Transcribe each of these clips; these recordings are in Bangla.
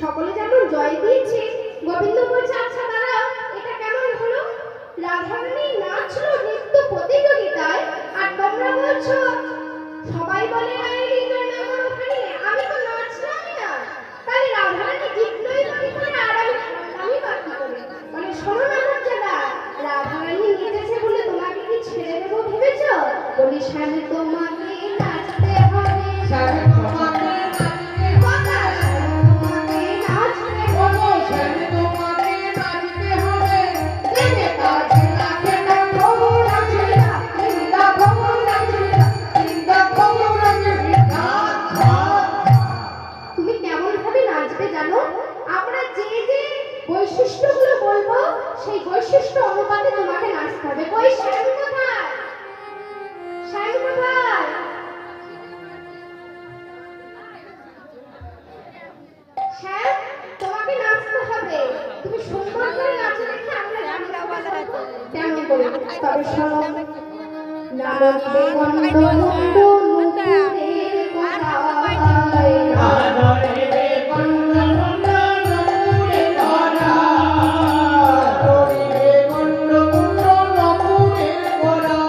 সকলে যেমন জয় দিয়েছে, গোবিন্দ বলছে আচ্ছা দাঁড়াও, এটা কেমন হলো? রাধারানী নাচলো নৃত্য প্রতিযোগিতায়, আর তোমরা বলছো সবাই বলে রায়ের জয় নাগরখানি, আমি তো নাচলামই না, তাহলে রাধারানী জিতলই বাকি করে আর আমি বাকি করে। মানে শোনো না মর্যাদা, রাধারানী নেচেছে বলে তোমাকে কি ছেড়ে দেবো ভেবেছো? বলি স্বামী তোমাকে নাচতে হবে, স্বামী তোমাকে বৈশিষ্ট্যগুলো বলবো, সেই বৈশিষ্ট্য অনুপাতে তোমাকে নাচতে হবে। কই শ্যাম কোথায়? শ্যাম কোথায়? শ্যাম, তোমাকে নাচতে হবে, তুমি সুন্দর করে নাচো দেখে আমরা কেমন করে। তবে শোনো, নারদে গন্ধ মুন্ড মুকুরের কোথায়, নারদে গন্ধ মুন্ড মুকুরের কোথায়,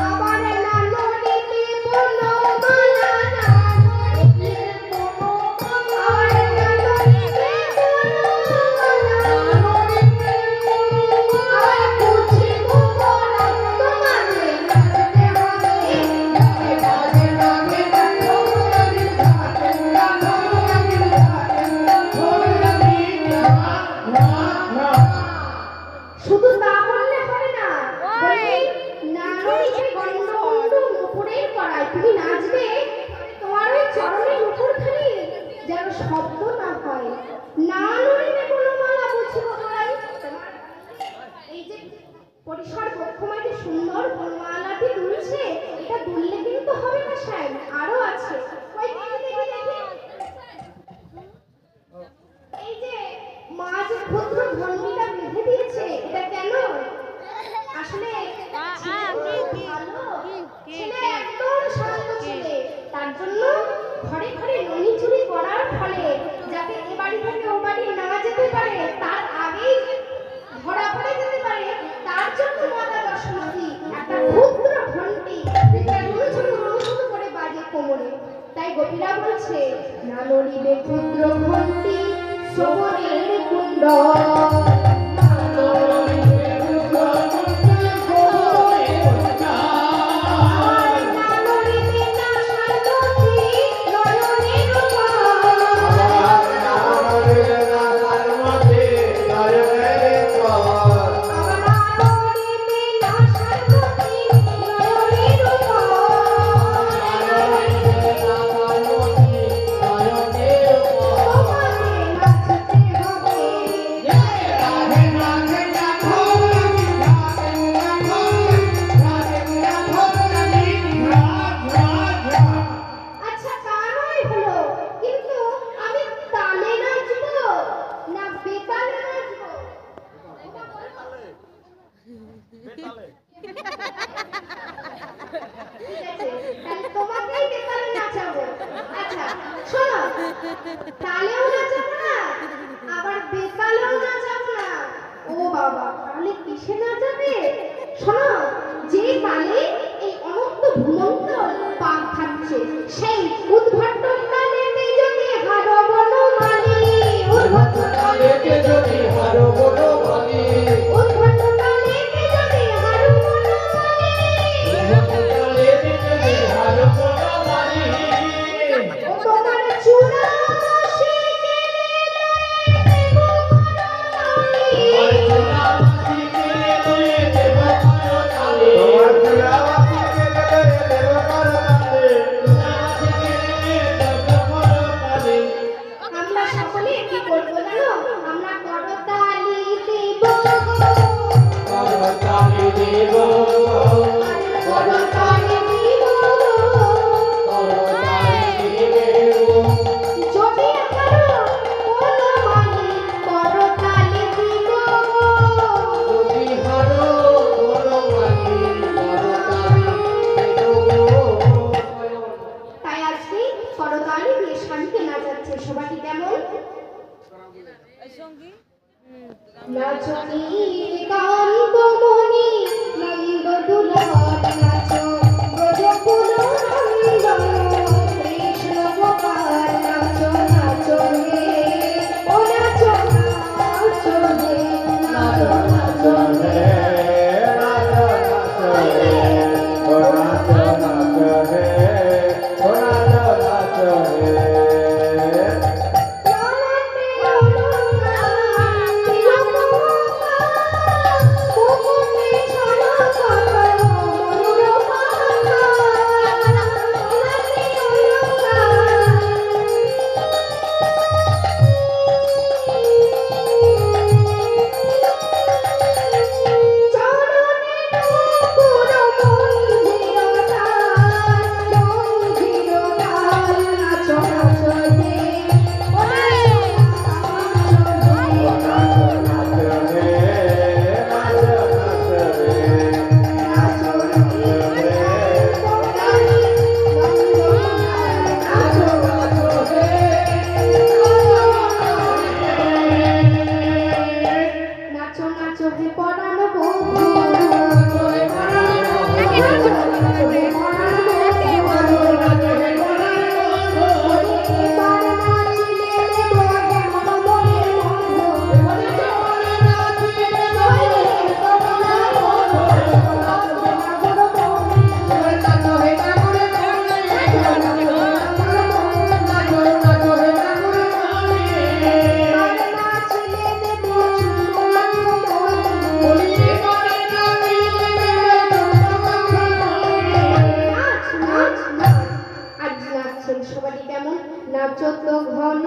আবার নানরিতে বলো মালা, নানরিতে বলো মালা, আবার নানরিতে বলো মালা, নানরিতে বলো মালা, আবার বুঝিব বলা তোমাকে নাচতে হবে, নাচতে হবে, শুধু তা বললে হবে না, নারীকে গন্ধ মুকুরের করায় তুমি নাচবে, তোমার ওই চরণের মুকুরখানি যেন শব্দ না হয়, না নড়িতে কোনো মালা বুঝিব ভাই। এই যে পরিসর বক্ষমায় যে সুন্দর মালাটি দুলছে, এটা দুললে কিন্তু হবে না সাহেব, আরো আছে। ওই দেখি এই যে মা যে ক্ষুদ্র ঘণ্টিটা বেঁধে দিয়েছে, এটা কেন? আসলে ছেলে একদম শান্ত ছেলে, তার জন্য ঘরে ঘরে ননি চুরি করার ফলে যাতে এ বাড়ি থেকে ও বাড়ি না যেতে পারে, তার আগেই ধরা পড়ে যেতে পারে, তার জন্য মাতা দশমতী একটা ক্ষুদ্র ঘণ্টি করে বাজে কোমরে। তাই গোপীরা বলছে, না নড়িবে ক্ষুদ্র ঘণ্টি শ্রবণের কুণ্ড, না নড়িবে ক্ষুদ্র ঘণ্টি তাহলে তোমাকেই বেতালে নাচাবো। আচ্ছা শোনো, তালেও নাচাবো না আবার বেতালেও নাচাবো না। ও বাবা, তাহলে কিসে নাচাবে? শোনো, যে তালে এই অনন্ত ভূমন্ত পাক থাকছে, সেই উদ্ভট তালেতে যদি হারো বনমালী, উদ্ভট তালেতে যদি হারো বনমালী, উদ্ভট তালেতে যদি হারো বনমালী, উদ্ভট তালেতে যদি হারো বনমালী, ও তোমার চূড়া শিখে দেব করতালি, তোমার চূড়া শিখে দেব করতালি, তোমার চূড়া শিখে দেব করতালি, আমরা সকলে কি করব জানো? আমরা করতালি দেব, করতালি দেব, করতালি দেব, করতালি দেব, যদি হারো বনমালী করতালি দেব, যদি হারো বনমালী করতালি দেব। তাই আজকে করতালি দিয়ে শান্তি নাচাচ্ছে। সবাই কেমন নাচনি কান্তমণি নন্দ দুলার নাচো, ব্রজকুল নন্দন কৃষ্ণ গোপাল নাচো, নাচো রে ও নাচো, নাচো রে, নাচো, নাচো রে, নাচো, নাচো রে, ও নাচো, নাচো রে, ও নাচো, নাচো রে। সবাই কেমন নাচো তো ঘন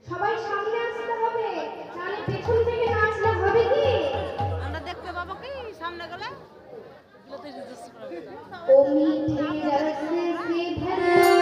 সবাই সামনে আসতে হবে, নাহলে পেছন থেকে নাচলে হবে কি? আমরা দেখতে পাবো কি সামনে গেলে? ও মিঠে রস সে ভরা